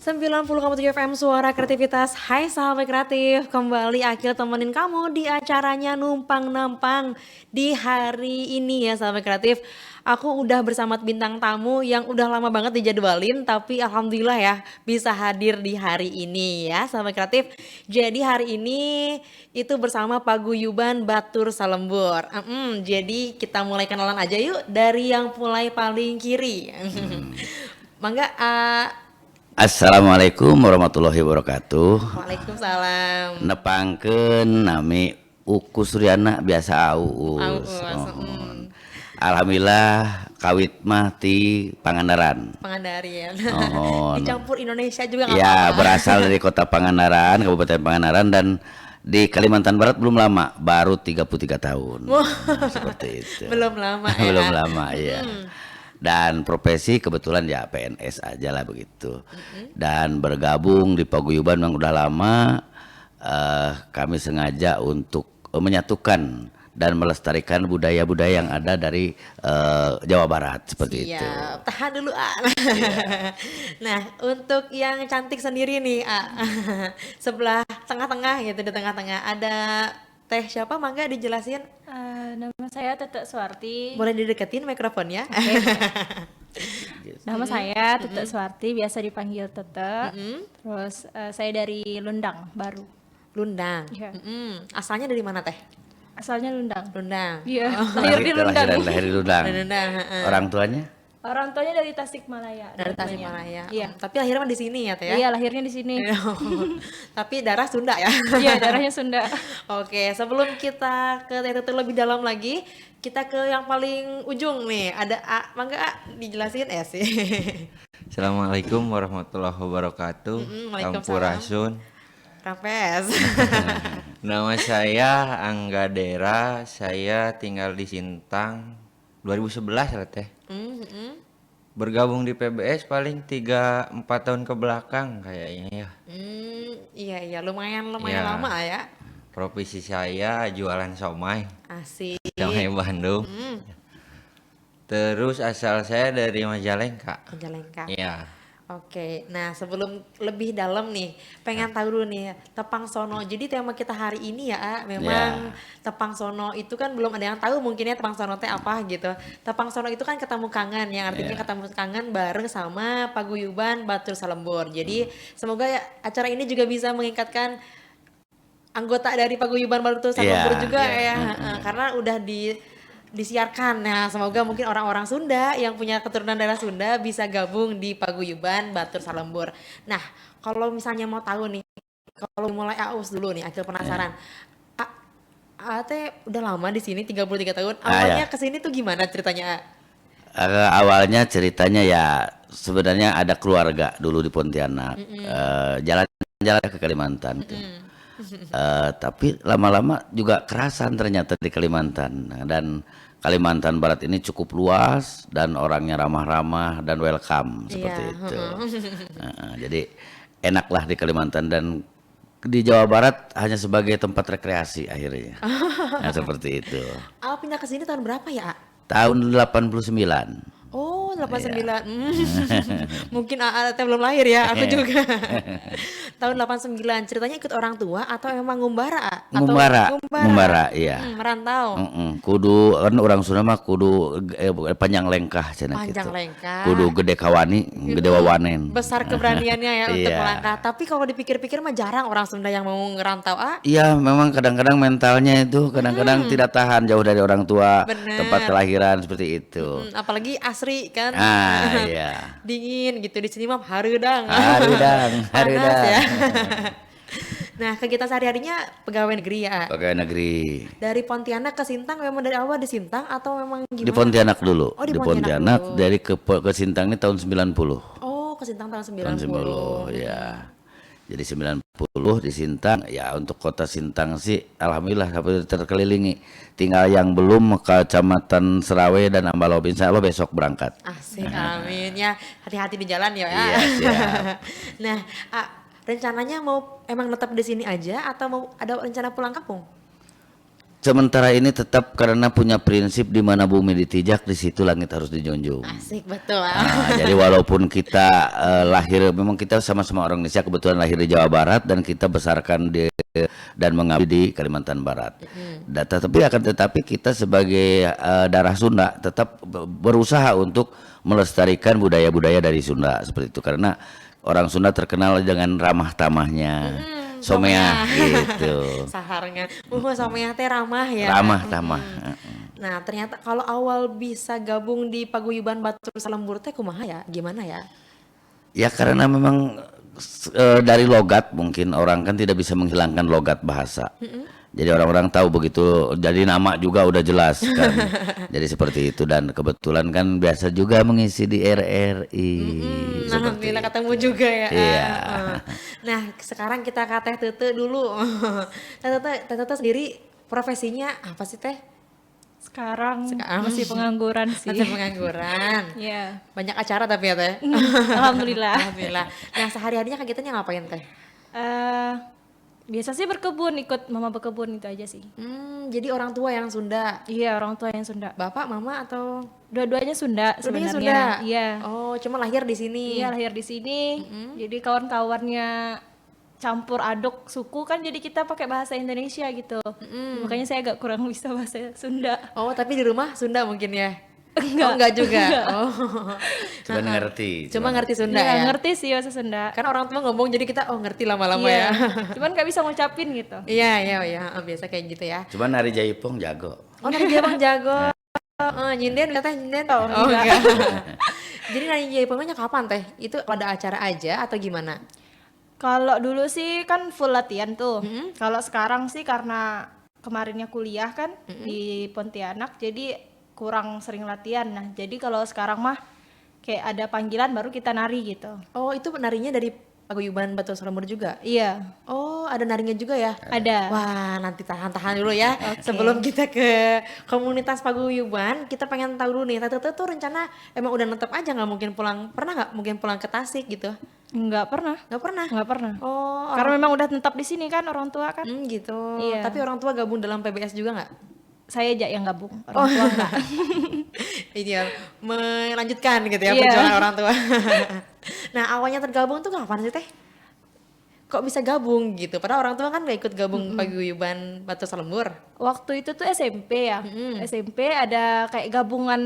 90,7 FM Suara Kreativitas. Hai sahabat kreatif, kembali Akil temenin kamu di acaranya Numpang Nampang di hari ini ya sahabat kreatif. Aku udah bersama bintang tamu yang udah lama banget dijadwalin, tapi alhamdulillah ya bisa hadir di hari ini ya sahabat kreatif. Jadi hari ini itu bersama Paguyuban Batur Salembur. Jadi kita mulai kenalan aja yuk dari yang mulai paling kiri. Mangga. Assalamualaikum warahmatullahi wabarakatuh. Waalaikumsalam. Nepangkeun nami Uku Suryana biasa Uus. Alhamdulillah kawit mah ti Pangandaran. Pangandaran. Oh, Dicampur Indonesia juga nggak ya, apa-apa. berasal dari kota Pangandaran, Kabupaten Pangandaran, dan di Kalimantan Barat belum lama, baru 33 tahun. Seperti itu. Belum lama ya. Belum lama ya. Dan profesi kebetulan ya PNS aja lah begitu. Dan bergabung di Paguyuban yang udah lama, kami sengaja untuk menyatukan dan melestarikan budaya-budaya yang ada dari Jawa Barat seperti itu. Tahan dulu Nah, untuk yang cantik sendiri nih sebelah tengah-tengah gitu, di tengah-tengah ada Teh siapa, mangga dijelasin. Nama saya Tete Suwarti. Boleh dideketin mikrofonnya. Nama saya Tete Suwarti, biasa dipanggil Tete. Terus saya dari Lundang Baru. Lundang. Iya. Asalnya dari mana Teh? Asalnya Lundang. Lundang. Iya, lahir di Lundang. Lahir di Lundang. Lundang. Orang tuanya? Orang tuanya dari Tasikmalaya. Dari orang tuanya. Tasikmalaya. Iya. Tapi lahirnya di sini ya Teh ya? Iya, lahirnya di sini. Tapi darah Sunda ya. Iya, darahnya Sunda. Oke, sebelum kita ke itu lebih dalam lagi, kita ke yang paling ujung nih. Ada mangga dijelasin sih. Assalamualaikum warahmatullahi wabarakatuh. Waalaikumsalam. Sampurasun. Rampes. Nama saya Angga Dera. Saya tinggal di Sintang 2011 lah teh. Bergabung di PBS paling 3-4 tahun ke belakang kayaknya ya. Iya lumayan Ya. lama ya. Profesi saya jualan somai. Asik. Somai Bandung. Terus asal saya dari Majalengka. Majalengka. Iya. Oke, nah sebelum lebih dalam nih, pengen tahu dulu nih Tepang Sono. Jadi tema kita hari ini ya, memang Tepang Sono itu kan belum ada yang tahu mungkinnya Tepang Sono teh apa gitu. Tepang Sono itu kan ketemu kangen, yang artinya ketemu kangen bareng sama Paguyuban Batur Salembur. Jadi semoga ya, acara ini juga bisa mengikatkan anggota dari Paguyuban Batur Salembur juga ya, karena udah disiarkan. Nah, semoga mungkin orang-orang Sunda yang punya keturunan darah Sunda bisa gabung di Paguyuban Batur Salembur. Nah, kalau misalnya mau tahu nih, kalau mulai aus dulu nih, Akil penasaran. Teh udah lama di sini 33 tahun. Awalnya kesini tuh gimana ceritanya? Awalnya ceritanya ya sebenarnya ada keluarga dulu di Pontianak, jalan-jalan ke Kalimantan itu. Tapi lama-lama juga kerasan ternyata di Kalimantan, dan Kalimantan Barat ini cukup luas dan orangnya ramah-ramah dan welcome seperti itu. Jadi enaklah di Kalimantan, dan di Jawa Barat hanya sebagai tempat rekreasi akhirnya. Nah, seperti itu. Pindah ke sini tahun berapa ya? Tahun 89. Oh, 89. Mungkin teh belum lahir ya, aku juga. Tahun 89. Ceritanya ikut orang tua atau emang ngumbara? Ngumbara, iya. Merantau. Kudu kan orang Sunda mah kudu panjang lengkah cenah Panjang gitu. lengkah. Kudu gede kawani, gede wawanen. Besar keberaniannya ya untuk Iya. melangkah. Tapi kalau dipikir-pikir mah jarang orang Sunda yang mau ngerantau. Iya, memang kadang-kadang mentalnya itu kadang-kadang tidak tahan jauh dari orang tua, Bener. tempat kelahiran seperti itu. Apalagi asri kan. Iya. Dingin gitu, di sini mah harudang. Harudang. Panas ya. Nah, kegiatan sehari-harinya pegawai negeri ya. Pegawai negeri. Dari Pontianak ke Sintang memang dari awal di Sintang atau memang gimana? Di Pontianak dulu. Oh, di Di Pontianak Pontianak dulu. dari ke Sintang ini tahun 90. Oh, ke Sintang tahun 90. Tahun 90 ya. Jadi 90 di Sintang ya. Untuk kota Sintang sih alhamdulillah terkelilingi. Tinggal yang belum ke Kecamatan Serawe dan Ambalaw, insya Allah besok berangkat. Asik, amin ya. Hati-hati di jalan ya. Iya, siap. Nah, rencananya mau emang tetap di sini aja atau mau ada rencana pulang kampung? sementara ini tetap karena punya prinsip di mana bumi ditijak di situ langit harus dijunjung. Asik betul. Jadi walaupun kita lahir, memang kita sama-sama orang Indonesia, kebetulan lahir di Jawa Barat dan kita besarkan di dan mengabdi di Kalimantan Barat. Tetapi kita sebagai darah Sunda tetap berusaha untuk melestarikan budaya-budaya dari Sunda seperti itu, karena orang Sunda terkenal dengan ramah tamahnya. Someah gitu. Saharnya. Someah teh ramah ya. Ramah tamah. Nah, ternyata kalau awal bisa gabung di Paguyuban Batur Salembur teh kumaha ya? Gimana ya? Ya karena memang dari logat, mungkin orang kan tidak bisa menghilangkan logat bahasa. Jadi orang-orang tahu begitu, jadi nama juga udah jelas kan. Jadi seperti itu, dan kebetulan kan biasa juga mengisi di RRI. Alhamdulillah ketemu juga ya. Iya. Nah, sekarang kita ke Teh Tete dulu. Teh Tete sendiri profesinya apa sih Teh? Sekarang Sekarang. masih pengangguran sih. Masih pengangguran. Iya. Banyak acara tapi ya Teh. Alhamdulillah. Alhamdulillah. Nah, sehari-harinya kegiatannya ngapain Teh? Biasa sih berkebun, ikut mama berkebun itu aja sih. Jadi orang tua yang Sunda. Iya, orang tua yang Sunda. Bapak, mama atau Dua-duanya Sunda dua-duanya sebenarnya. Sunda? Iya. Oh, cuma lahir di sini. Iya, lahir di sini. Jadi kawan-kawannya campur aduk suku kan, jadi kita pakai bahasa Indonesia gitu. Makanya saya agak kurang bisa bahasa Sunda. Oh, tapi di rumah Sunda mungkin ya? Enggak. Oh, enggak juga. Enggak. Oh. Cuma ngerti. Cuma ngerti Sunda Iya, ya. ngerti sih bahasa Sunda. Kan orang tua ngomong jadi kita ngerti lama-lama Iya. ya. Cuman nggak bisa ngucapin gitu. Iya, biasa kayak gitu ya. Cuma nari jaipong jago. Oh, nari Jepang jago. Nyinden katanya nyinden. Oh, enggak. Jadi nari Jepangnya kapan Teh? Itu ada acara aja atau gimana? Kalau dulu sih kan full latihan tuh. Kalau sekarang sih karena kemarinnya kuliah kan di Pontianak, jadi kurang sering latihan. Nah, jadi kalau sekarang mah kayak ada panggilan baru kita nari gitu. Oh, itu narinya dari Paguyuban Batur Salembur juga? Iya, Oh, ada narinya juga ya? ada. Wah, nanti tahan-tahan dulu ya. Sebelum kita ke komunitas Paguyuban, kita pengen tahu dulu nih, Tete tuh rencana emang udah netep aja nggak mungkin pulang, pernah nggak mungkin pulang ke Tasik gitu? Nggak pernah. Nggak pernah? Nggak pernah. Oh, Karena memang udah tetap di sini kan orang tua kan. gitu. Iya. Tapi orang tua gabung dalam PBS juga nggak? Saya aja yang gabung, orang tua enggak. Ideal, melanjutkan gitu ya Iya. perjuangan orang tua. Nah, awalnya tergabung tuh kapan sih Teh? Kok bisa gabung gitu? Padahal orang tua kan nggak ikut gabung Paguyuban Batur Salembur. Waktu itu tuh SMP ya. SMP ada kayak gabungan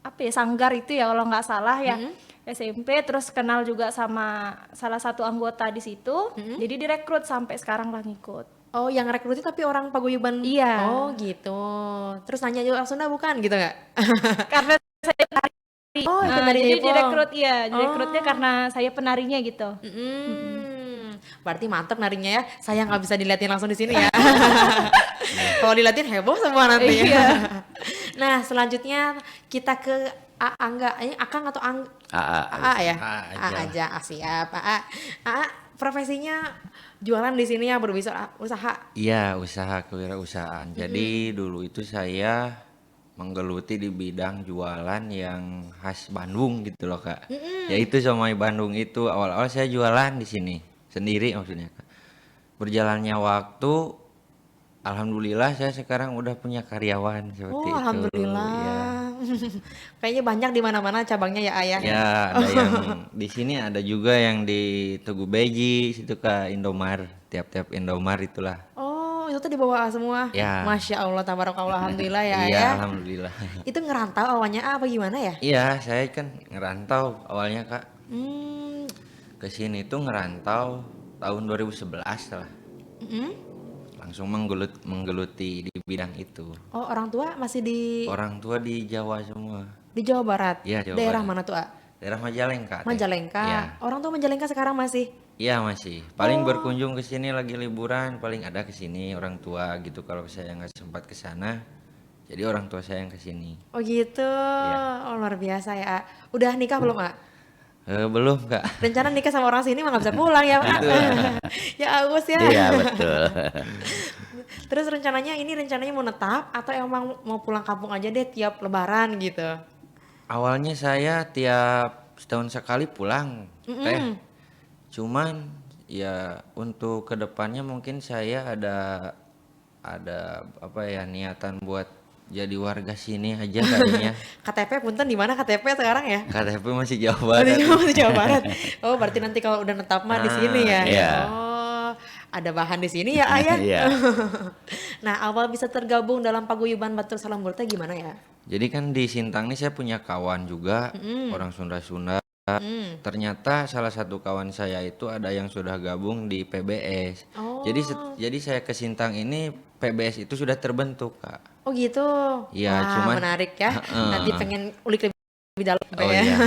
apa ya, sanggar itu ya kalau nggak salah ya. SMP terus kenal juga sama salah satu anggota di situ. Jadi direkrut sampai sekarang lah ngikut. Oh, yang rekrutnya tapi orang Paguyuban. Iya. Oh, gitu. Terus nanya juga orang Sunda bukan gitu nggak? Karena saya penari. Oh, ikut Nah, dari jadi Jepang. direkrut ya. Direkrutnya karena saya penarinya gitu. Berarti mantep narinya ya. Saya nggak bisa diliatin langsung di sini ya. Kalau diliatin heboh semua nanti. Iya. Nah, selanjutnya kita ke Angga. Ini Akang atau AA ya? A aja. Siap. AA profesinya jualan di sini ya, usaha. Iya, usaha kewirausahaan. Jadi dulu itu saya menggeluti di bidang jualan yang khas Bandung gitu loh Kak. Yaitu somai Bandung itu awal-awal saya jualan di sini sendiri maksudnya Kak. Berjalannya waktu, alhamdulillah saya sekarang udah punya karyawan seperti itu. Alhamdulillah. Ya. Kayaknya banyak di mana-mana cabangnya ya Ayah. Ya, ada yang di sini, ada juga yang di Tugu Beji, situ Kak, Indomar, tiap-tiap Indomar itulah. Oh, itu tuh dibawa semua. Ya. Masya Allah, tabarakallah, alhamdulillah ya Iya, Ayah. alhamdulillah. Itu ngerantau awalnya apa gimana ya? Iya, saya kan ngerantau awalnya Kak. Hmm, Ke sini tuh ngerantau tahun 2011 lah. Langsung menggeluti di bidang itu. Oh, orang tua masih di Orang tua di Jawa semua. Jawa Barat. Iya, Jawa Daerah Barat. mana tuh, A? Daerah Majalengka. teh. Majalengka. Iya. Orang tua Majalengka sekarang masih. Iya masih. Paling berkunjung ke sini lagi liburan, paling ada ke sini orang tua gitu. Kalau saya nggak sempat ke sana, jadi orang tua saya yang ke sini. Oh gitu. Iya. Oh, luar biasa ya, A. Udah nikah belum, A? Belum Kak. Rencana nikah sama orang sini mah nggak bisa pulang ya, Pak. Ya Agus ya. Iya betul. Terus rencananya mau netap atau emang mau pulang kampung aja deh tiap lebaran gitu? Awalnya saya tiap setahun sekali pulang, Teh. Cuman ya untuk kedepannya mungkin saya ada apa ya niatan buat jadi warga sini aja kayaknya. KTP punten di mana KTP sekarang ya? KTP masih Jawa Barat. Masih Jawa Barat. Oh, berarti nanti kalau udah netap mah di sini ya. Iya. Oh, ada bahan di sini ya, Ayah. Iya. Nah, awal bisa tergabung dalam paguyuban Batur Salembur teh gimana ya? Jadi kan di Sintang nih saya punya kawan juga orang Sunda-Sunda. Ternyata salah satu kawan saya itu ada yang sudah gabung di PBS. Oh. Jadi saya ke Sintang ini PBS itu sudah terbentuk, Kak. Oh gitu. Iya, Wah, cuman menarik ya. Nanti pengen ulik lebih dalam Oh ya. iya.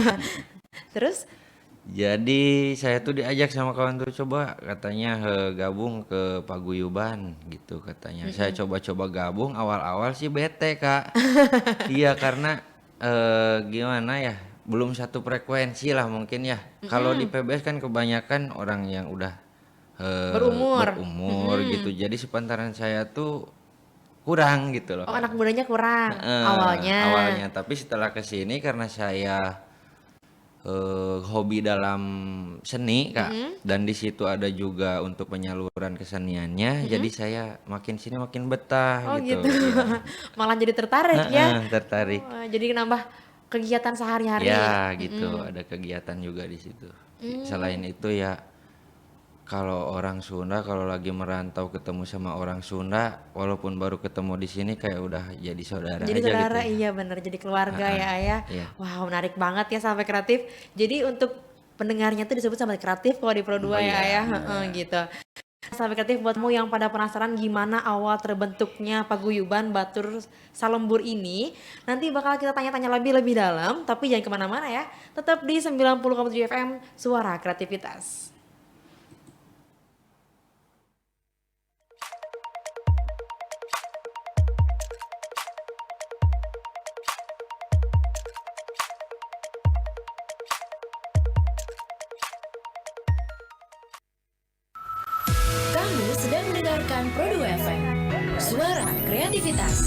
Terus? Jadi saya tuh diajak sama kawan tuh coba katanya gabung ke paguyuban gitu katanya. Saya coba-coba gabung awal-awal sih bete, Kak. Iya karena gimana ya? Belum satu frekuensi lah mungkin ya. Kalau di PBS kan kebanyakan orang yang udah berumur gitu. Jadi sepantaran saya tuh kurang gitu loh. Oh, anak mudanya kurang awalnya. Awalnya, tapi setelah kesini karena saya hobi dalam seni, Kak, dan di situ ada juga untuk penyaluran keseniannya. Jadi saya makin sini makin betah Oh gitu. gitu. Iya. Malah jadi tertarik ya. Tertarik. Oh, jadi nambah kegiatan sehari-hari. Ya gitu, ada kegiatan juga di situ. Selain itu ya kalau orang Sunda kalau lagi merantau ketemu sama orang Sunda walaupun baru ketemu di sini kayak udah jadi saudara Jadi aja saudara, gitu. iya bener, jadi keluarga ya Ayah. Iya. Wow, menarik banget ya sampai kreatif. Jadi untuk pendengarnya tuh disebut sampai kreatif kalau di Pro 2 ya Ayah. Heeh, gitu. Sampai kreatif buatmu yang pada penasaran gimana awal terbentuknya paguyuban Batur Salembur ini. Nanti bakal kita tanya-tanya lebih dalam, tapi jangan kemana-mana ya. Tetap di 90,7 FM Suara Kreativitas. Kamu sedang mendengarkan Pro 2 FM, Suara Kreativitas.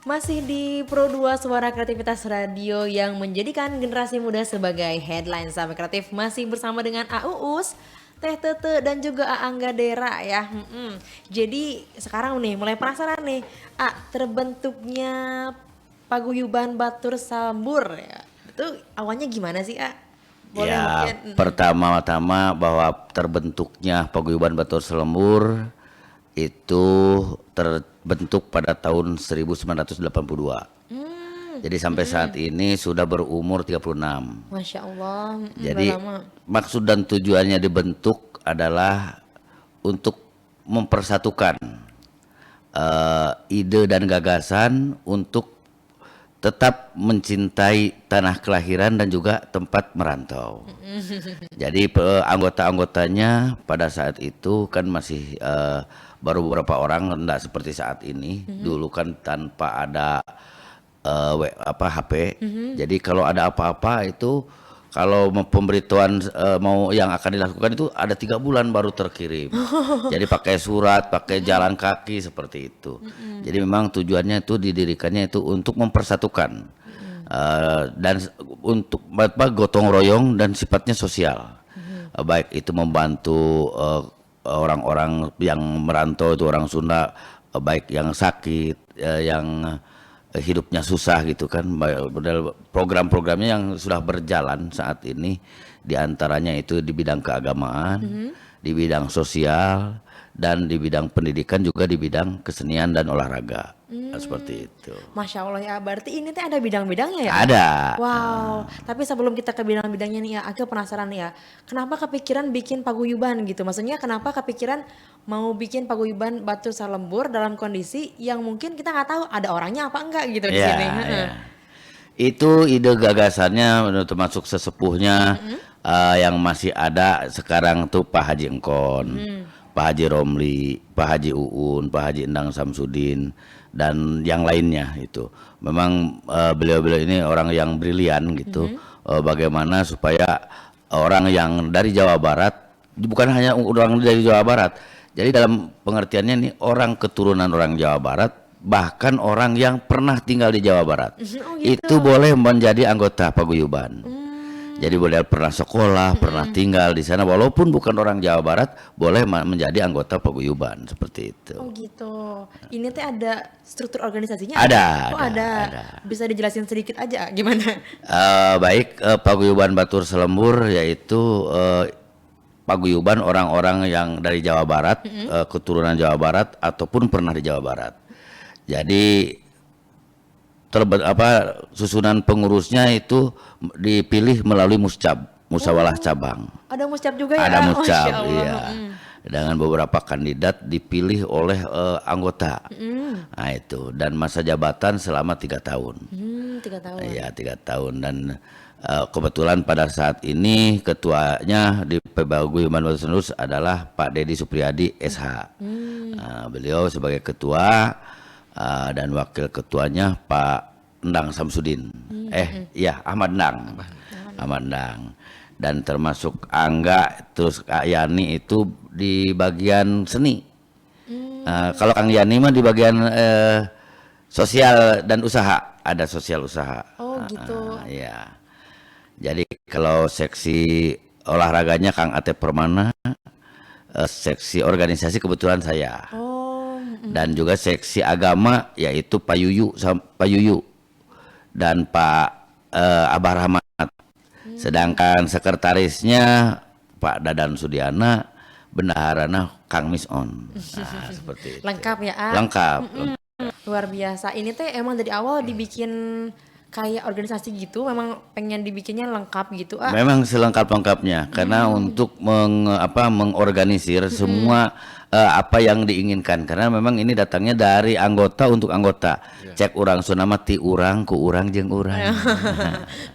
Masih di Pro 2 Suara Kreativitas Radio yang menjadikan generasi muda sebagai headline sampai kreatif. Masih bersama dengan Uus, Teh Tete dan juga Angga Dera ya. Jadi sekarang nih mulai penasaran nih, terbentuknya paguyuban Batur Salembur ya. Itu awalnya gimana sih, Boleh Ya, mungkin. pertama-tama bahwa terbentuknya paguyuban Batur Salembur itu terbentuk pada tahun 1982. Jadi sampai saat ini sudah berumur 36. Masya Allah. Jadi udah lama. maksud dan tujuannya dibentuk adalah untuk mempersatukan ide dan gagasan untuk tetap mencintai tanah kelahiran dan juga tempat merantau. Jadi anggota-anggotanya pada saat itu kan masih baru beberapa orang, enggak seperti saat ini. Dulu kan tanpa ada HP. Jadi kalau ada apa-apa itu, kalau pemberitahuan mau yang akan dilakukan itu ada 3 bulan baru terkirim. Jadi pakai surat, pakai jalan kaki seperti itu. Jadi memang tujuannya itu didirikannya itu untuk mempersatukan dan untuk gotong royong dan sifatnya sosial. Baik itu membantu orang-orang yang merantau itu orang Sunda, baik yang sakit, yang hidupnya susah gitu kan. Program-programnya yang sudah berjalan saat ini diantaranya itu di bidang keagamaan, di bidang sosial, dan di bidang pendidikan juga di bidang kesenian dan olahraga. Seperti itu. Masya Allah ya, berarti ini teh ada bidang-bidangnya ya? Ada. Wow, tapi sebelum kita ke bidang-bidangnya nih ya, aku penasaran nih ya, kenapa kepikiran bikin paguyuban gitu? Maksudnya kenapa kepikiran mau bikin paguyuban Batur Salembur dalam kondisi yang mungkin kita nggak tahu ada orangnya apa enggak gitu di Ya, sini? ya. Itu ide gagasannya termasuk sesepuhnya yang masih ada sekarang tuh Pak Haji Engkon. Pak Haji Romli, Pak Haji Uun, Pak Haji Endang Samsudin dan yang lainnya itu. Memang beliau-beliau ini orang yang brilian gitu. Bagaimana supaya orang yang dari Jawa Barat, bukan hanya orang dari Jawa Barat. Jadi dalam pengertiannya nih orang keturunan orang Jawa Barat, bahkan orang yang pernah tinggal di Jawa Barat, itu boleh menjadi anggota paguyuban. Jadi boleh pernah sekolah, pernah tinggal di sana, walaupun bukan orang Jawa Barat, boleh menjadi anggota paguyuban seperti itu. Oh gitu. Ini teh ada struktur organisasinya? Ada, Oh ada. Bisa dijelasin sedikit aja gimana? Baik, paguyuban Batur Selembur yaitu paguyuban orang-orang yang dari Jawa Barat, keturunan Jawa Barat ataupun pernah di Jawa Barat. Jadi susunan pengurusnya itu dipilih melalui musyawarah cabang. Ada muscap juga ya? Ada muscap, Masya Allah. iya. Dengan beberapa kandidat dipilih oleh anggota. Nah itu, dan masa jabatan selama 3 tahun. 3 tahun. Iya, 3 tahun. Dan kebetulan pada saat ini ketuanya di Paguyuban Batur Selembur adalah Pak Dedi Supriyadi SH. Beliau sebagai ketua. Dan wakil ketuanya Pak Endang Samsudin, Ahmad Endang, Ahmad Endang, dan termasuk Angga, terus Kak Yani itu di bagian seni. Kalau Kang Yani mah di bagian sosial dan usaha, ada sosial usaha. Oh gitu. Ya, jadi kalau seksi olahraganya Kang Ate Permana, seksi organisasi kebetulan saya. Dan juga seksi agama yaitu Pak Yuyu dan Pak Abah Rahmat. Sedangkan sekretarisnya Pak Dadan Sudiana, bendaharana Kang Misun. Nah, seperti itu. Lengkap ya, A? Lengkap. Luar biasa. Ini teh emang dari awal dibikin kayak organisasi gitu, memang pengen dibikinnya lengkap gitu, A? Memang selengkap-lengkapnya karena untuk mengorganisir semua apa yang diinginkan, karena memang ini datangnya dari anggota untuk anggota. Cek urang sunama ti urang ku urang jeung urang.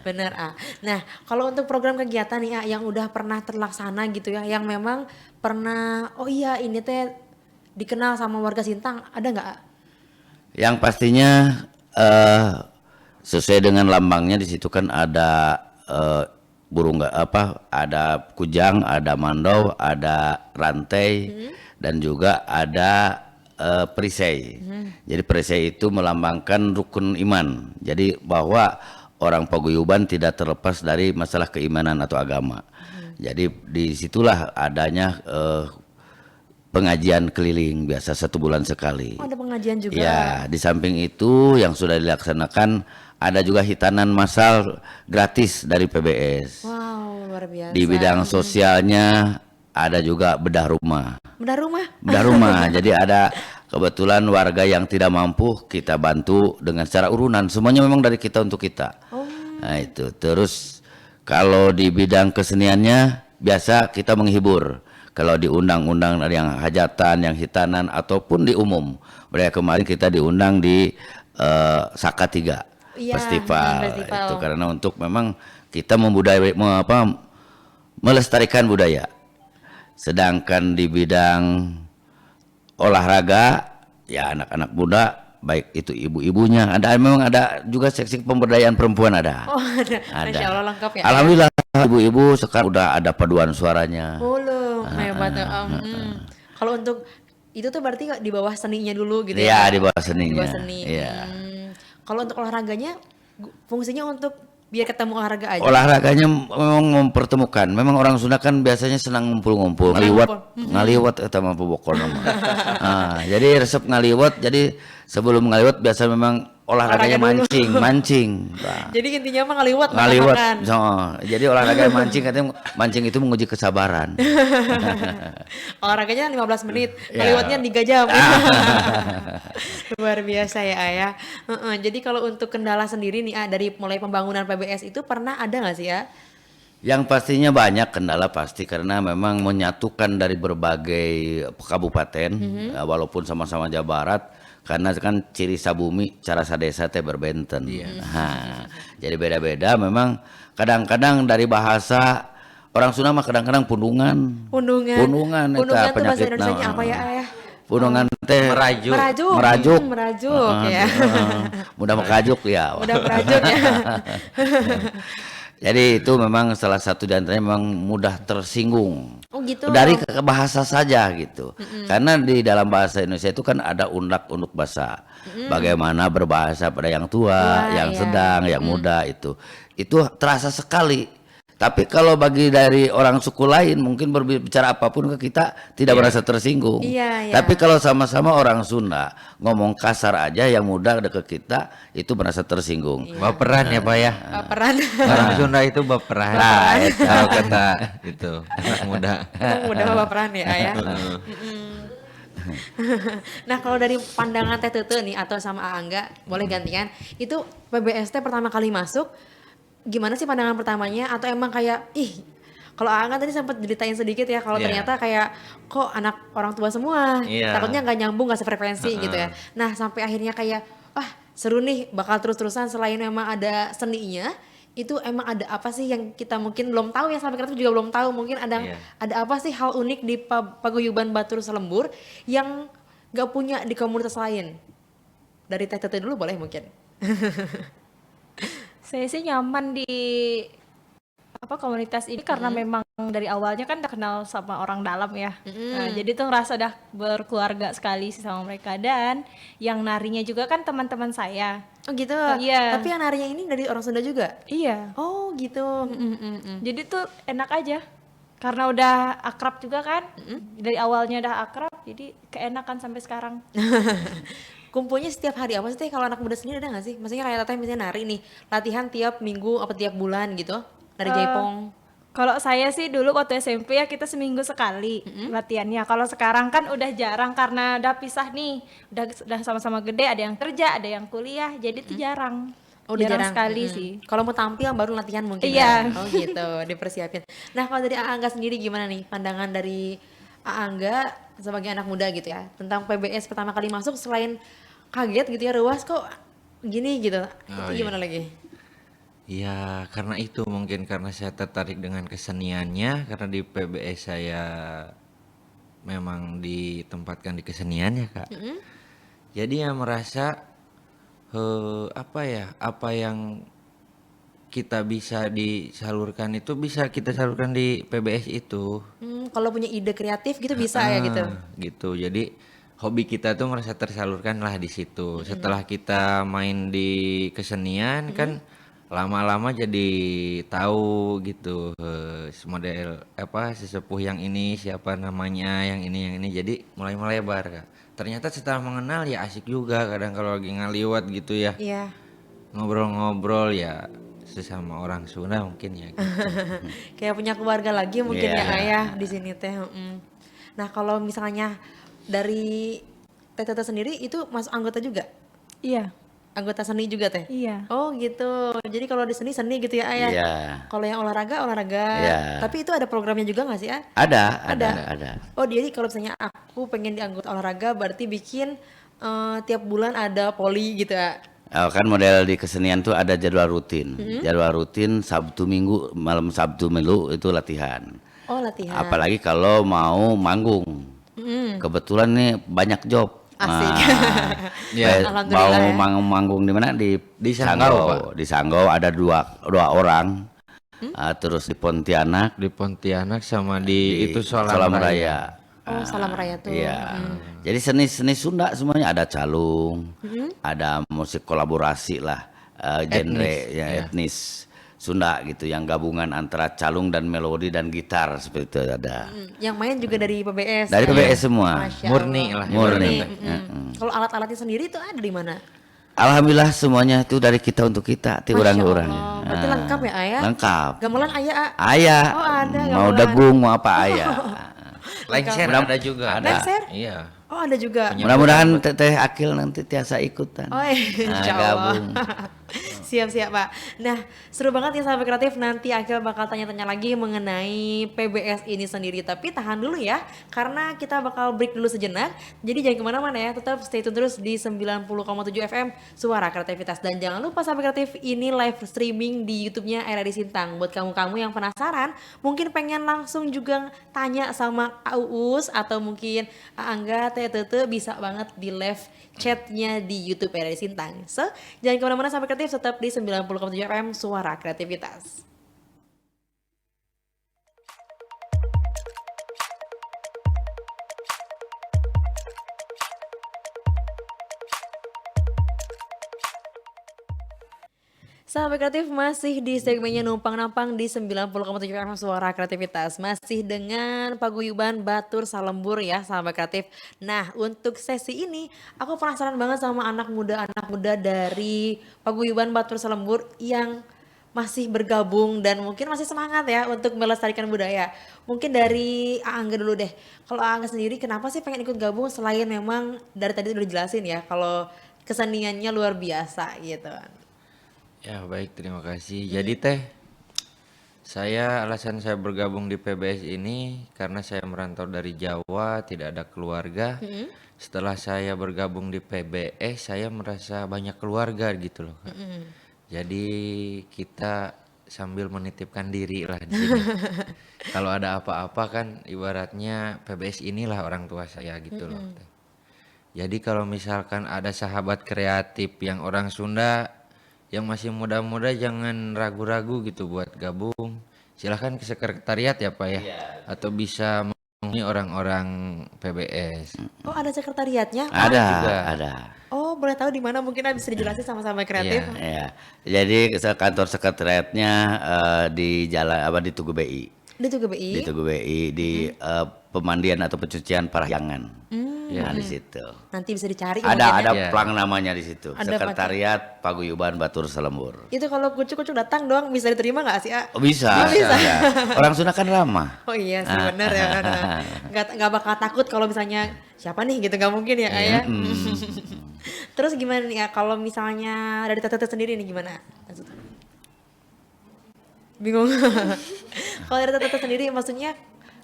Bener, A. Nah, kalau untuk program kegiatan nih, A, yang udah pernah terlaksana gitu ya, yang memang pernah, oh iya ini teh dikenal sama warga Sintang, ada nggak, A? Yang pastinya sesuai dengan lambangnya, di situ kan ada burung ada kujang, ada mandau, ada rantai, dan juga ada perisai. Jadi perisai itu melambangkan rukun iman. Jadi bahwa orang paguyuban tidak terlepas dari masalah keimanan atau agama. Jadi disitulah adanya pengajian keliling, biasa 1 bulan sekali. Oh, ada pengajian juga. Ya, di samping itu yang sudah dilaksanakan ada juga hitanan massal gratis dari PBS. Wow, luar biasa. Di bidang sosialnya ada juga bedah rumah. Bedah rumah? Bedah rumah. Jadi ada kebetulan warga yang tidak mampu kita bantu dengan secara urunan. Semuanya memang dari kita untuk kita. Nah itu. Terus kalau di bidang keseniannya biasa kita menghibur. Kalau diundang-undang yang hajatan, yang hitanan ataupun di umum. Mereka kemarin kita diundang di Saka 3 festival. Itu karena untuk memang kita melestarikan budaya. Sedangkan di bidang olahraga ya anak-anak muda, baik itu ibu-ibunya, memang ada juga seksi pemberdayaan perempuan ada. Oh ada. Masya Allah lengkap ya. Alhamdulillah ibu-ibu sekarang udah ada paduan suaranya. Oh loh, hebat. Kalau untuk itu tuh berarti di bawah seninya dulu gitu ya? Iya, di bawah seninya. Di bawah seni. Iya. Kalau untuk olahraganya fungsinya untuk biar ketemu olahraga aja. Olahraganya memang mempertemukan. Memang orang Sunda kan biasanya senang ngumpul-ngumpul, ngaliwat eta mah pokokna mah. Jadi resep ngaliwat, jadi sebelum ngaliwat biasa memang olahraganya mancing. Nah. Jadi intinya mah ngaliwat. So, jadi olahraga mancing, katanya mancing itu menguji kesabaran. Olahraganya 15 menit, ngaliwatnya 3 jam. Luar biasa ya, Ayah. Jadi kalau untuk kendala sendiri nih, dari mulai pembangunan PBS itu pernah ada nggak sih ya? Yang pastinya banyak kendala pasti, karena memang menyatukan dari berbagai kabupaten, walaupun sama-sama Jawa Barat. Karena kan ciri sabumi cara sadesa teh berbenten. Jadi beda-beda memang, kadang-kadang dari bahasa orang Sunda mah kadang-kadang pundungan. Pundungan. Pundungan eta Pundungan tuh bahasa penyakitna. Indonesianya apa ya, Ayah? Pundungan teh Merajuk. Merajuk. Merajuk. Merajuk ya. Mudah merajuk ya. Udah merajuk ya. Jadi itu memang salah satu di antaranya memang mudah tersinggung. Oh gitu. Dari bahasa saja gitu. Karena di dalam bahasa Indonesia itu kan ada undak-unduk bahasa. Bagaimana berbahasa pada yang tua, Iya, yang iya. sedang, yang muda itu. Itu terasa sekali. Tapi kalau bagi dari orang suku lain mungkin berbicara apapun ke kita tidak merasa tersinggung. Iya, iya. Tapi kalau sama-sama orang Sunda ngomong kasar aja yang muda ke kita itu merasa tersinggung. Baperan ya Pak ya. Peran. Orang Sunda itu baperan. Nah, eta. Kalau kata itu anak muda. Udah baperan ya, Ayah. Nah kalau dari pandangan Teh Tete nih atau sama Aangga boleh gantian, itu PBST pertama kali masuk gimana sih pandangan pertamanya, atau emang kayak kalau Aangga tadi sempat ceritain sedikit ya kalau Iya. ternyata kayak kok anak orang tua semua, Iya. takutnya nggak nyambung, nggak sefrekuensi gitu ya. Nah sampai akhirnya kayak seru nih bakal terus-terusan, selain memang ada seninya itu emang ada apa sih yang kita mungkin belum tahu, yang sampai sekarang juga belum tahu, mungkin Iya. ada apa sih hal unik di Paguyuban Batur Selembur yang gak punya di komunitas lain? Dari Teh Tete dulu boleh mungkin. Saya sih nyaman di komunitas ini karena memang dari awalnya kan udah kenal sama orang dalam ya. Nah, jadi tuh ngerasa udah berkeluarga sekali sih sama mereka, dan yang narinya juga kan teman-teman saya. Oh gitu. Iya. Tapi yang narinya ini dari orang Sunda juga. Iya. Oh gitu. Jadi tuh enak aja. Karena udah akrab juga kan. Dari awalnya udah akrab, jadi keenakan sampai sekarang. Kumpulnya setiap hari apa sih Teh? Kalau anak muda sendiri ada nggak sih? Maksudnya kayak Teteh misalnya nari nih, latihan tiap minggu apa tiap bulan gitu dari Jaipong. Kalau saya sih dulu waktu SMP ya kita seminggu sekali latihannya. Kalau sekarang kan udah jarang karena udah pisah nih. Udah sama-sama gede, ada yang kerja, ada yang kuliah. Jadi tuh jarang. Oh, udah jarang sekali sih. Kalau mau tampil baru latihan mungkin. Iya. Ya? Oh gitu, dipersiapin. Nah kalau dari Aangga sendiri gimana nih pandangan dari Aangga sebagai anak muda gitu ya tentang PBS pertama kali masuk, selain kaget gitu ya, ruas kok gini gitu. Oh, Itu gimana lagi? Ya karena itu mungkin karena saya tertarik dengan keseniannya, karena di PBS saya memang ditempatkan di keseniannya Kak. Jadi ya merasa apa yang kita bisa disalurkan itu bisa kita salurkan di PBS itu. Kalau punya ide kreatif gitu bisa ya gitu. Gitu. Jadi hobi kita tuh merasa tersalurkan lah di situ. Setelah kita main di kesenian kan lama-lama jadi tahu gitu model sesepuh yang ini siapa namanya, yang ini jadi mulai melebar Kak. Ternyata setelah mengenal ya asik juga kadang kalau lagi ngaliwat gitu ya. Iya. Ngobrol-ngobrol ya sesama orang Sunda mungkin ya gitu. Kayak punya keluarga lagi mungkin ya Iya. Ayah di sini Teh. Nah kalau misalnya dari Teh Tete sendiri itu masuk anggota juga? Iya. Anggota seni juga Teh? Iya. Oh gitu. Jadi kalau di seni gitu ya Ayah. Iya. Kalau yang olahraga. Iya. Tapi itu ada programnya juga nggak sih ya? Ada. Oh jadi kalau misalnya aku pengen di anggota olahraga berarti bikin tiap bulan ada poli gitu ya? Kan model di kesenian tuh ada jadwal rutin. Jadwal rutin Sabtu Minggu, malam Sabtu Minggu itu latihan. Oh latihan. Apalagi kalau mau manggung. Kebetulan nih banyak job. Asik. Ya, Alhamdulillah mau ya. manggung di mana? Di Sanggau, Pak. Di Sanggau ada dua orang. Terus di Pontianak, Di Pontianak sama di itu Solam Solam Raya. Raya. Oh Salam Raya tuh. Iya. Jadi seni Sunda semuanya ada calung, ada musik kolaborasi lah, genre ya, etnis Sunda gitu, yang gabungan antara calung dan melodi dan gitar seperti itu ada. Yang main juga dari PBS. Dari ya? PBS semua. Masya Murni Allah. lah. Murni. Kalau alat-alatnya sendiri itu ada di mana? Alhamdulillah semuanya itu dari kita untuk kita, ti Masya orang-orang. Allah. Berarti lengkap ya Ayah? Lengkap. Gamelan Ayah A? Ayah. Oh, ada Mau gamelan. degung mau apa ayah. Lengser ada juga. Lengser? Iya. Oh ada juga. Mudah-mudahan Teteh Akil nanti tiasa ikutan. Oh Nah, insya Allah. gabung. Siap-siap Pak. Nah seru banget ya sahabat kreatif, nanti Akil bakal tanya-tanya lagi mengenai PBS ini sendiri. Tapi tahan dulu ya, karena kita bakal break dulu sejenak. Jadi jangan kemana-mana ya, tetap stay tune terus di 90,7 FM Suara Kreativitas. Dan jangan lupa sahabat kreatif, ini live streaming di YouTube-nya RRI Sintang. Buat kamu-kamu yang penasaran, mungkin pengen langsung juga tanya sama Uus atau mungkin Angga, Tete, bisa banget di live chatnya di YouTube RRI Sintang. So, jangan kemana-mana sampai kreatif, tetap di 90,7 FM Suara Kreativitas. Sahabat kreatif masih di segmennya Numpang Nampang di 90,7 FM Suara Kreativitas. Masih dengan paguyuban Batur Salembur ya sahabat kreatif. Nah untuk sesi ini aku penasaran banget sama anak muda dari paguyuban Batur Salembur yang masih bergabung dan mungkin masih semangat ya untuk melestarikan budaya. Mungkin dari Angga dulu deh. Kalau Angga sendiri kenapa sih pengen ikut gabung selain memang dari tadi udah dijelasin ya kalau keseniannya luar biasa gitu. Ya baik, terima kasih. Jadi Teh, alasan saya bergabung di PBS ini karena saya merantau dari Jawa, tidak ada keluarga. Setelah saya bergabung di PBS, saya merasa banyak keluarga gitu loh, Kak. Jadi kita sambil menitipkan diri lah di sini. Kalau ada apa-apa kan ibaratnya PBS inilah orang tua saya gitu loh, Teh. Jadi kalau misalkan ada sahabat kreatif yang orang Sunda yang masih muda-muda jangan ragu-ragu gitu buat gabung. Silahkan ke sekretariat ya Pak ya. Atau bisa menghubungi orang-orang PBS. Oh ada sekretariatnya? Ada, juga. ada. Oh boleh tahu di mana mungkin bisa dijelasin sama-sama kreatif? Ya. Jadi kantor sekretariatnya di jalan di Tugu BI. Di Tugu BI? Di Tugu BI di pemandian atau pencucian parahyangan. Nah di situ. Nanti bisa dicari. Ada ya. plang namanya di situ. Ada Sekretariat Paguyuban Batur Salembur. Itu kalau kucuk-kucuk datang doang bisa diterima nggak sih? Oh, bisa. Bisa. Ya. Orang Sunda kan ramah. Oh iya sih benar ya. Nggak bakal takut kalau misalnya siapa nih gitu, nggak mungkin ya ayah. Terus gimana nih ya kalau misalnya dari Tete sendiri nih gimana? Bingung. Kalau dari Tete sendiri maksudnya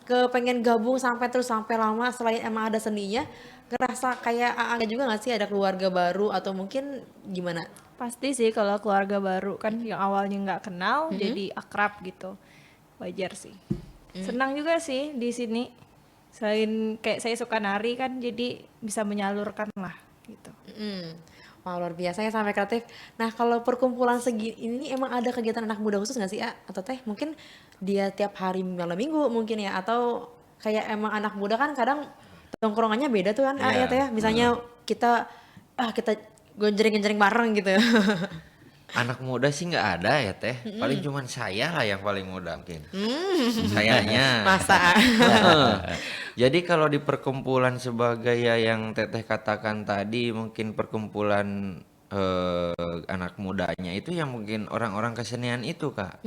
kepengen gabung sampai lama selain emang ada seninya, ngerasa kayak Angga juga nggak sih ada keluarga baru atau mungkin gimana? Pasti sih kalau keluarga baru kan yang awalnya nggak kenal jadi akrab gitu. Wajar sih. Senang juga sih di sini. Selain kayak saya suka nari kan jadi bisa menyalurkan lah gitu. Wah luar biasa ya sampai kreatif. Nah kalau perkumpulan segini ini emang ada kegiatan anak muda khusus nggak sih atau Teh? Mungkin dia tiap hari malam minggu mungkin ya, atau kayak emang anak muda kan kadang tongkrongannya beda tuh kan ya Teh. Misalnya kita gonjreng-gonjreng bareng gitu. Anak muda sih nggak ada ya Teh. Paling cuman saya lah yang paling muda mungkin. Sayanya. Masa? Jadi kalau di perkumpulan sebagai ya yang Teteh katakan tadi mungkin perkumpulan anak mudanya itu yang mungkin orang-orang kesenian itu Kak.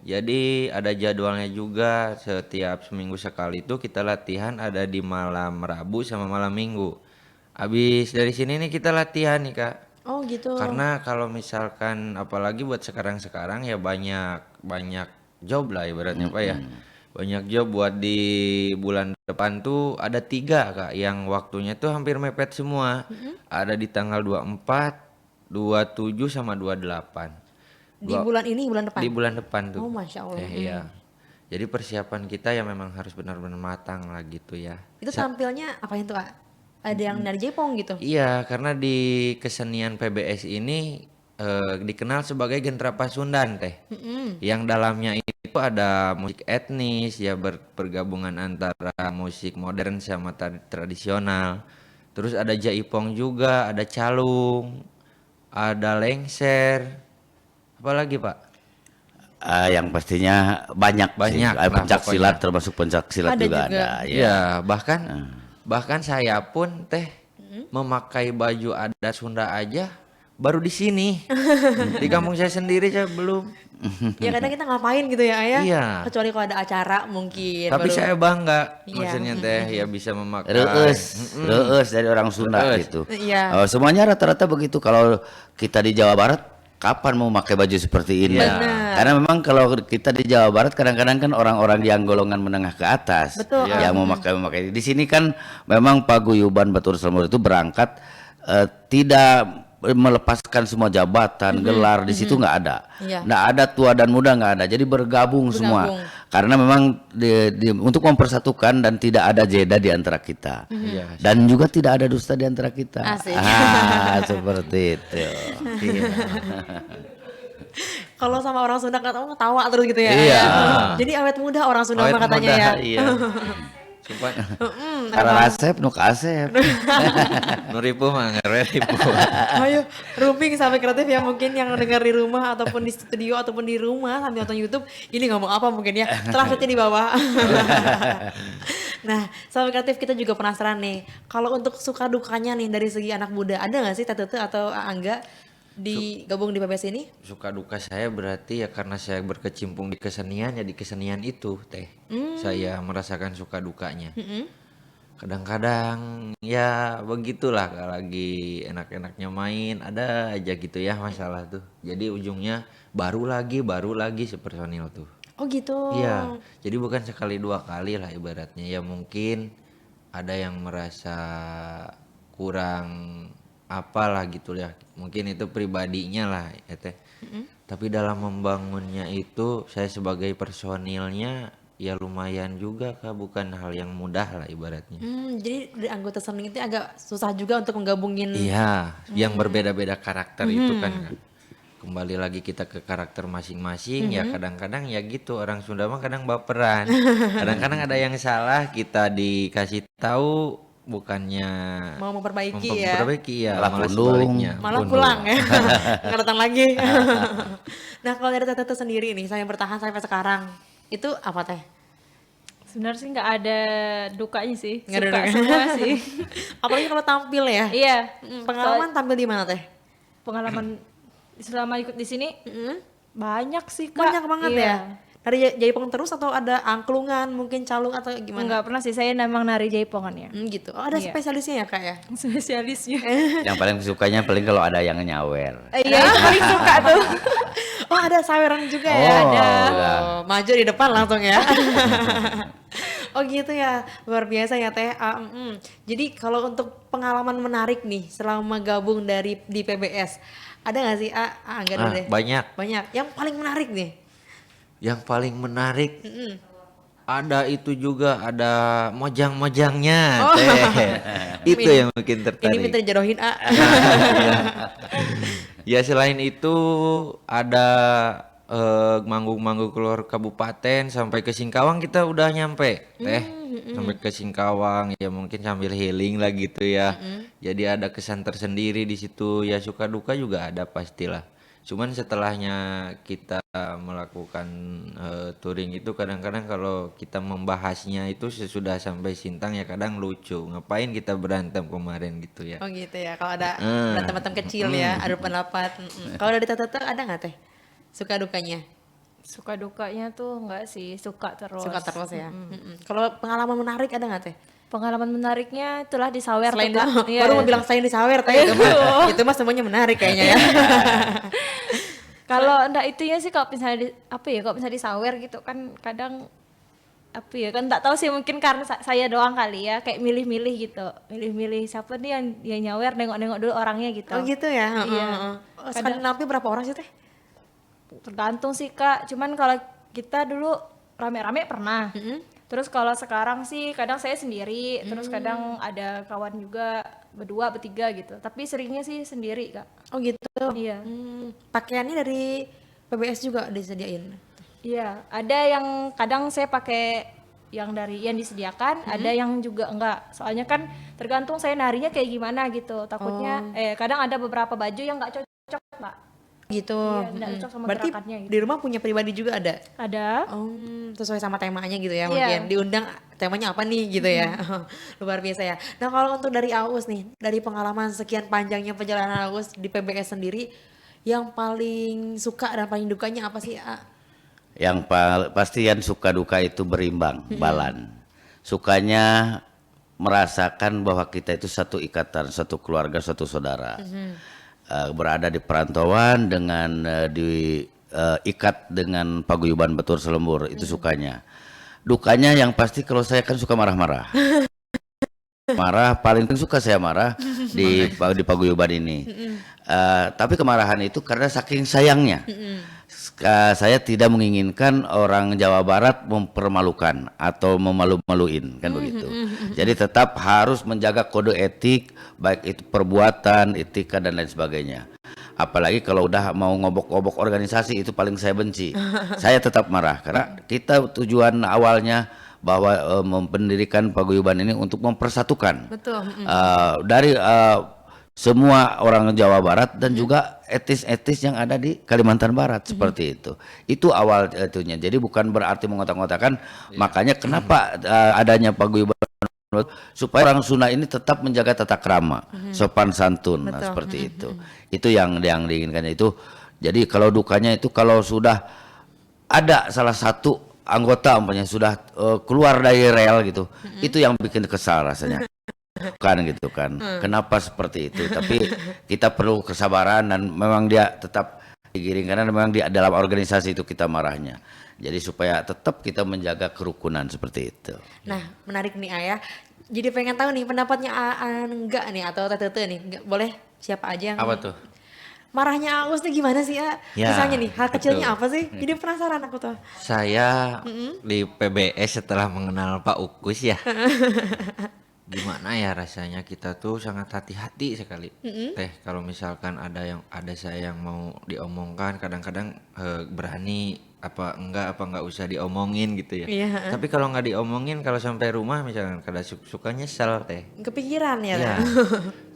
Jadi ada jadwalnya juga, setiap seminggu sekali itu kita latihan ada di malam Rabu sama malam Minggu. Habis dari sini nih kita latihan nih Kak. Oh gitu. Karena kalau misalkan apalagi buat sekarang ya banyak job lah ibaratnya Pak ya. Banyak job buat di bulan depan tuh ada 3 Kak yang waktunya tuh hampir mepet semua. Ada di tanggal 24, 27 sama 28. Di bulan ini bulan depan? Di bulan depan tuh. Oh Masya Allah. Iya. Jadi persiapan kita ya memang harus benar-benar matang lah gitu ya. Itu tampilnya apa itu Kak? Ada yang nari Jepang gitu? Iya, karena di kesenian PBS ini dikenal sebagai Gentra Pasundan Teh. Yang dalamnya itu ada musik etnis ya bergabungan antara musik modern sama tradisional. Terus ada jaipong juga, ada calung, ada lengser. Apalagi Pak? Yang pastinya banyak sih. Banyak lah Pencak pokoknya. silat, termasuk pencak silat Ada juga juga. ada. Ya, bahkan saya pun Teh memakai baju adat Sunda aja baru di sini. Di kampung saya sendiri saya belum. Ya kadang kita ngapain gitu ya ayah? Iya. Kecuali kalau ada acara mungkin. Tapi baru- saya bangga Iya. maksudnya Teh ya bisa memakai. Reus dari orang Sunda Reus. gitu. Iya. Semuanya rata-rata begitu. Kalau kita di Jawa Barat kapan mau pakai baju seperti ini? Benar. Karena memang kalau kita di Jawa Barat kadang-kadang kan orang-orang yang golongan menengah ke atas Betul. yang memakai. Di sini kan memang paguyuban Batur Selmur itu berangkat tidak melepaskan semua jabatan, gelar di situ nggak ada. Iya. Nggak ada tua dan muda, nggak ada. Jadi bergabung semua. Karena memang untuk mempersatukan dan tidak ada jeda di antara kita. Iya. Dan juga tidak ada dusta di antara kita. Asik. Seperti itu. Iya. Kalau sama orang Sunda ketawa terus gitu ya. Iya. Jadi awet muda orang Sunda Awet mah katanya muda, ya. Iya. Coba Para asep, nuk asep. nuripu mah ngeripu. Ayo, rooming sampai kreatif ya mungkin yang dengar di rumah ataupun di studio ataupun di rumah sambil nonton YouTube. Ini ngomong apa mungkin ya? Translate di bawah. Nah, sampai kreatif kita juga penasaran nih. Kalau untuk suka dukanya nih dari segi anak muda, ada nggak sih Tete atau Angga digabung di PBS ini? Suka duka saya berarti ya karena saya berkecimpung di kesenian, ya di kesenian itu teh saya merasakan suka dukanya. Kadang-kadang ya begitulah, kalau lagi enak-enaknya main ada aja gitu ya masalah tuh. Jadi ujungnya baru lagi sepersonil tuh. Oh gitu. Iya, jadi bukan sekali dua kali lah ibaratnya. Ya mungkin ada yang merasa kurang apalah gitu ya. Mungkin itu pribadinya lah ya teh. Tapi dalam membangunnya itu saya sebagai personilnya ya lumayan juga Kak, bukan hal yang mudah lah ibaratnya. Jadi dari anggota seni itu agak susah juga untuk menggabungin. Iya, yang berbeda-beda karakter itu kan Kak. Kembali lagi kita ke karakter masing-masing, ya kadang-kadang ya gitu, orang Sunda mah kadang baperan. Kadang-kadang ada yang salah, kita dikasih tahu bukannya Mau memperbaiki ya. ya, Malah malah pundung. sebaliknya. Malah pundung. pulang ya. Nggak datang lagi. Nah, kalau dari Tete sendiri nih, saya bertahan sampai sekarang. Itu apa teh? Sebenarnya sih nggak ada dukanya sih, Nggak ada suka dukanya. semua sih. Apalagi kalau tampil ya. Iya, Pengalaman tampil di mana teh? pengalaman selama ikut di sini banyak sih Kak. Banyak banget Iya. ya. Dari Jaipong terus atau ada angklungan, mungkin calung atau gimana? Enggak pernah sih, saya memang nari jaipongan ya. Gitu. Oh, ada Iya. spesialisnya ya kak ya? Spesialisnya. Yang paling sukanya paling kalau ada yang nyawer. Iya, itu paling suka tuh. Oh, ada saweran juga ya? Oh, Ada. iya. Oh, maju di depan langsung ya. Oh gitu ya, luar biasa ya teh. Jadi kalau untuk pengalaman menarik nih selama gabung di PBS, ada nggak sih? Enggak dulu deh. Banyak. Banyak. Yang paling menarik nih. Yang paling menarik ada itu juga, ada mojang-mojangnya teh. Itu yang bikin Ini tertarik. minta dijodohin Ya selain itu ada manggung-manggung keluar kabupaten sampai ke Singkawang kita udah nyampe teh. Sampai ke Singkawang ya mungkin sambil healing lah gitu ya. Jadi ada kesan tersendiri di situ, ya suka duka juga ada pastilah. Cuman setelahnya kita melakukan touring itu kadang-kadang kalau kita membahasnya itu sesudah sampai Sintang ya kadang lucu. Ngapain kita berantem kemarin gitu ya. Oh gitu ya, kalau ada berantem-berantem kecil ya, adu pendapat. Kalau dari Tete ada nggak teh suka dukanya? Suka dukanya tuh enggak sih, suka terus. Suka terus ya. Kalau pengalaman menarik ada nggak teh? Pengalaman menariknya itulah di Sawer Selain tuh, Kak. Iya. baru mau bilang selain di sawer teh itu mah semuanya menarik kayaknya ya. Kalau enggak itunya sih kalau misalnya kalau misalnya di Sawer gitu kan kadang kan tak tahu sih, mungkin karena saya doang kali ya, kayak milih-milih gitu. Milih-milih siapa nih yang nyawer, nengok-nengok dulu orangnya gitu. Oh gitu ya. Iya. Sekali nampil berapa orang sih teh? Tergantung sih Kak, cuman kalau kita dulu rame-rame pernah. Terus kalau sekarang sih kadang saya sendiri, terus kadang ada kawan juga berdua, bertiga gitu. Tapi seringnya sih sendiri Kak. Oh gitu. Iya. Pakaiannya dari PBS juga disediain. Iya, ada yang kadang saya pakai yang disediakan, ada yang juga enggak. Soalnya kan tergantung saya narinya kayak gimana gitu. Takutnya kadang ada beberapa baju yang enggak cocok, Mbak. Gitu. Iya, nggak cocok sama Berarti gerakannya gitu. di rumah punya pribadi juga ada? Ada. Oh, sesuai sama temanya gitu ya Iya. mungkin. Diundang temanya apa nih gitu ya. Luar biasa ya. Nah, kalau untuk dari Aus nih, dari pengalaman sekian panjangnya perjalanan Aus di PBS sendiri, yang paling suka dan paling dukanya apa sih, A? Yang pastian suka duka itu berimbang, balan. Sukanya merasakan bahwa kita itu satu ikatan, satu keluarga, satu saudara. berada di perantauan dengan diikat dengan paguyuban Batur Selembur, itu sukanya. Dukanya yang pasti kalau saya kan suka marah-marah. Marah, paling suka saya marah di paguyuban ini. Tapi kemarahan itu karena saking sayangnya. Saya tidak menginginkan orang Jawa Barat mempermalukan atau memalu-maluin, kan begitu. Jadi tetap harus menjaga kode etik, baik itu perbuatan, etika dan lain sebagainya. Apalagi kalau udah mau ngobok-ngobok organisasi, itu paling saya benci. Saya tetap marah karena kita tujuan awalnya bahwa mendirikan paguyuban ini untuk mempersatukan Betul. dari semua orang Jawa Barat dan juga etis-etis yang ada di Kalimantan Barat, seperti itu. Itu awal itunya. Jadi bukan berarti mengotak-ngotakan. Makanya kenapa adanya paguyuban, supaya orang Sunda ini tetap menjaga tata krama, sopan santun, nah, seperti itu. Itu yang diinginkan itu. Jadi kalau dukanya itu kalau sudah ada salah satu anggota umpamanya sudah keluar dari rel gitu, itu yang bikin kesal rasanya. Kan gitu kan. Kenapa seperti itu? Tapi kita perlu kesabaran dan memang dia tetap digiring karena memang di dalam organisasi itu kita marahnya. Jadi supaya tetap kita menjaga kerukunan seperti itu. Nah, menarik nih Ayah. Jadi pengen tahu nih pendapatnya enggak nih atau Tete nih. Enggak, boleh siapa aja yang Apa tuh? marahnya Agus nih gimana sih ya? Ya, Misalnya nih hal kecilnya betul. apa sih? Jadi penasaran aku tuh. Saya di PBS setelah mengenal Pak Ukus ya. Gimana ya rasanya kita tuh sangat hati-hati sekali. Teh kalau misalkan ada saya yang mau diomongkan kadang-kadang berani apa enggak usah diomongin gitu ya. Iya. Tapi kalau nggak diomongin kalau sampai rumah misalkan kadang suka nyesel teh. Kepikiran ya. Ya. Teh?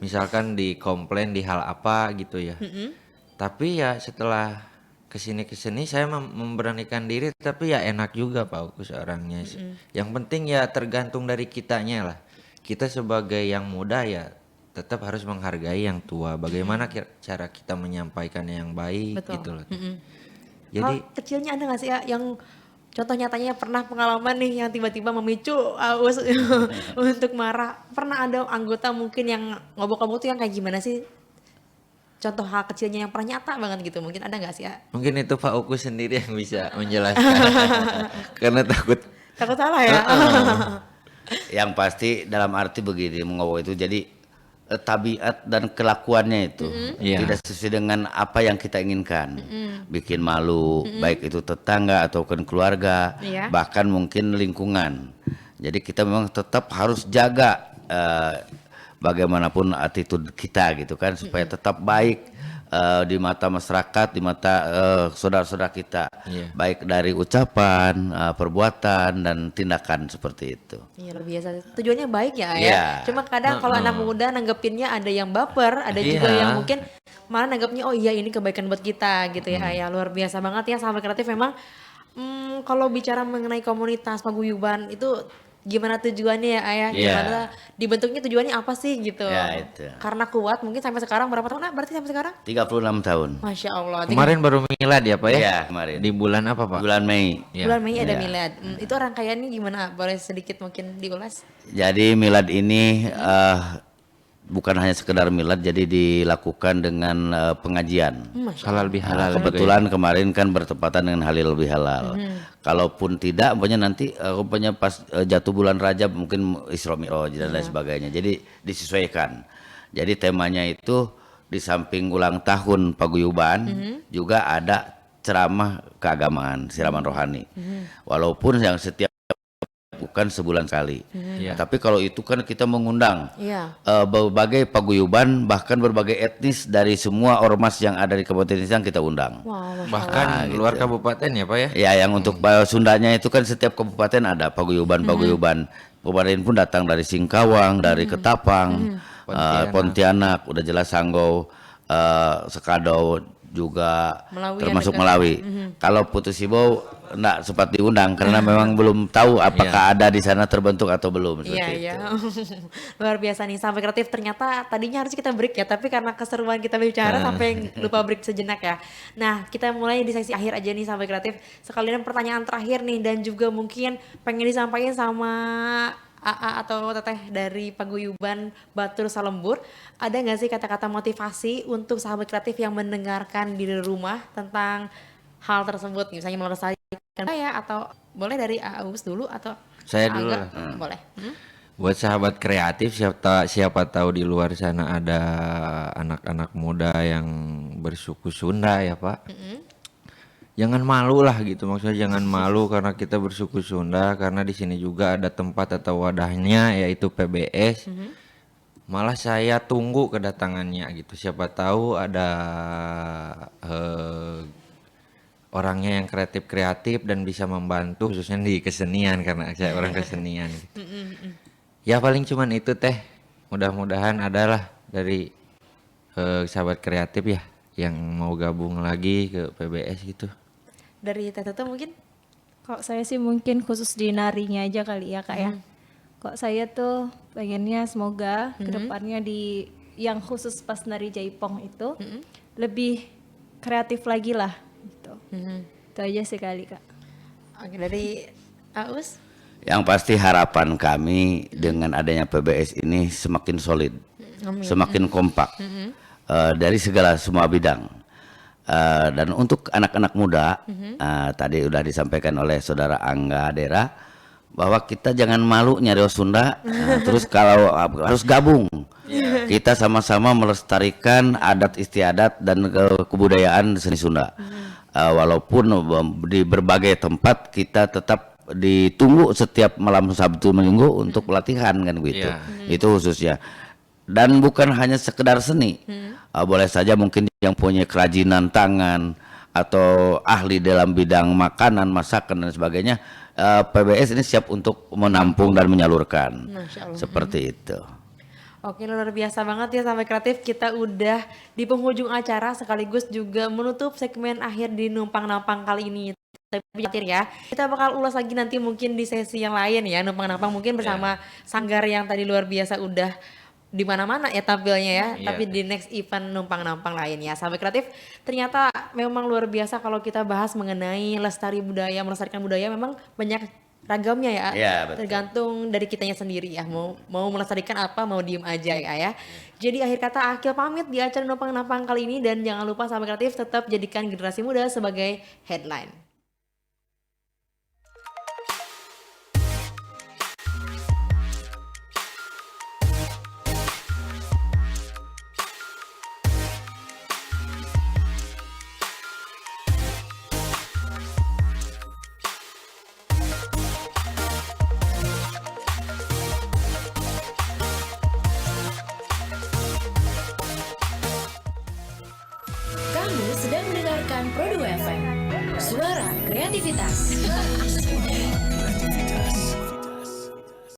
Misalkan dikomplain di hal apa gitu ya. Tapi ya setelah kesini saya memberanikan diri tapi ya enak juga Pak Ukus orangnya. Yang penting ya tergantung dari kitanya lah. Kita sebagai yang muda ya tetap harus menghargai yang tua. Bagaimana cara kita menyampaikannya yang baik Betul. gitu loh. Hal Jadi kecilnya ada nggak sih ya yang contoh nyatanya pernah pengalaman nih yang tiba-tiba memicu Agus untuk marah? Pernah ada anggota mungkin yang ngobok-ngobok tuh yang kayak gimana sih? Contoh hal kecilnya yang pernah nyata banget gitu, mungkin ada nggak sih ya? mungkin itu Pak Ukus sendiri yang bisa menjelaskan. Karena takut. Takut salah ya? Yang pasti dalam arti begini, mengobok itu jadi tabiat dan kelakuannya itu Iya. tidak sesuai dengan apa yang kita inginkan, bikin malu, baik itu tetangga ataupun keluarga, Iya. bahkan mungkin lingkungan. Jadi kita memang tetap harus jaga bagaimanapun attitude kita gitu kan, supaya tetap baik di mata masyarakat, di mata saudara-saudara kita, baik dari ucapan, perbuatan dan tindakan seperti itu. Iya luar biasa. Tujuannya baik ya Ayah. Iya. Cuma kadang kalau anak muda nanggepinnya ada yang baper, ada juga Iya. yang mungkin malah nanggepnya oh iya ini kebaikan buat kita gitu ya Ayah. Luar biasa banget ya Sahabat Kreatif memang. Kalau bicara mengenai komunitas paguyuban itu gimana tujuannya ya Ayah? Iya. Gimana dibentuknya tujuannya apa sih gitu? Ya, itu. Karena kuat mungkin sampai sekarang berapa tahun? Berarti sampai sekarang? 36 tahun. Masya Allah. Kemarin baru milad ya Pak ya? Iya, kemarin. Di bulan apa Pak? Bulan Mei. Ya. Bulan Mei ada Iya. milad. Itu rangkaiannya gimana? Boleh sedikit mungkin diulas? Jadi milad ini bukan hanya sekedar milad, jadi dilakukan dengan pengajian. Masya Halal bihalal. juga ya? Kebetulan kemarin kan bertepatan dengan halal bihalal. Kalaupun tidak, umpamanya nanti umpamanya pas jatuh bulan Rajab mungkin Isra Mi'raj dan lain sebagainya. Jadi disesuaikan. Jadi temanya itu di samping ulang tahun paguyuban juga ada ceramah keagamaan, siraman rohani. Walaupun yang setiap bukan sebulan sekali. Iya. Tapi kalau itu kan kita mengundang Iya. berbagai paguyuban, bahkan berbagai etnis dari semua ormas yang ada di Kabupaten Nisang kita undang. Wow, Masya Bahkan gitu. luar kabupaten ya Pak ya? Ya, yang untuk Sundanya itu kan setiap kabupaten ada paguyuban. Kemarin pun datang dari Singkawang, dari Ketapang, Pontianak, udah jelas Sanggau, Sekadau juga, Melawi termasuk ada kan? Melawi. Kalau Putus Ibau enggak sempat diundang karena memang belum tahu apakah ada di sana terbentuk atau belum. Iya, seperti iya. itu. Luar biasa nih, sampai kreatif ternyata tadinya harus kita break ya, tapi karena keseruan kita bicara sampai lupa break sejenak ya. Nah, kita mulai di sesi akhir aja nih sampai kreatif. Sekalian pertanyaan terakhir nih dan juga mungkin pengen disampaikan sama AA atau Teteh dari Paguyuban Batur Salembur, ada nggak sih kata-kata motivasi untuk sahabat kreatif yang mendengarkan di rumah tentang hal tersebut, misalnya melestarikan budaya, atau boleh dari Aus dulu atau Saya dulu Angga? lah. Boleh. Buat sahabat kreatif, siapa tahu di luar sana ada anak-anak muda yang bersuku Sunda ya Pak. Jangan malu lah gitu, maksudnya jangan malu karena kita bersuku Sunda, karena di sini juga ada tempat atau wadahnya yaitu PBS. Malah saya tunggu kedatangannya gitu. Siapa tahu ada orangnya yang kreatif dan bisa membantu khususnya di kesenian karena saya orang kesenian gitu. Ya paling cuman itu teh. Mudah-mudahan adalah dari sahabat kreatif ya yang mau gabung lagi ke PBS gitu. Dari Teh Tutu mungkin? Kok saya sih mungkin khusus di narinya aja kali ya Kak ya. Kok saya tuh pengennya semoga kedepannya di yang khusus pas nari jaipong itu lebih kreatif lagi lah gitu. Itu aja sih kali Kak. Oke, dari Aus? Yang pasti harapan kami dengan adanya PBS ini semakin solid, semakin kompak dari segala semua bidang. Dan untuk anak-anak muda, tadi udah disampaikan oleh saudara Angga Dera bahwa kita jangan malu nyari Sunda, terus kalau harus gabung, kita sama-sama melestarikan adat istiadat dan kebudayaan seni Sunda. Walaupun di berbagai tempat kita tetap ditunggu setiap malam Sabtu Minggu untuk pelatihan kan gitu. Itu khususnya. Dan bukan hanya sekedar seni. Boleh saja mungkin yang punya kerajinan tangan atau ahli dalam bidang makanan, masakan dan sebagainya, PBS ini siap untuk menampung dan menyalurkan. Masya Allah. Seperti itu. Oke, luar biasa banget ya sampai kreatif, kita udah di penghujung acara sekaligus juga menutup segmen akhir di Numpang Nampang kali ini. Tapi ya, kita bakal ulas lagi nanti mungkin di sesi yang lain ya, Numpang Nampang mungkin bersama Sanggar yang tadi luar biasa udah di mana-mana ya tampilnya ya, tapi di next event Numpang Nampang lainnya. Sampai kreatif, ternyata memang luar biasa kalau kita bahas mengenai melestarikan budaya memang banyak ragamnya ya, Iya, betul. tergantung dari kitanya sendiri ya, mau melestarikan apa, mau diem aja ya. Jadi akhir kata Akil pamit di acara Numpang Nampang kali ini, dan jangan lupa sampai kreatif tetap jadikan generasi muda sebagai headline.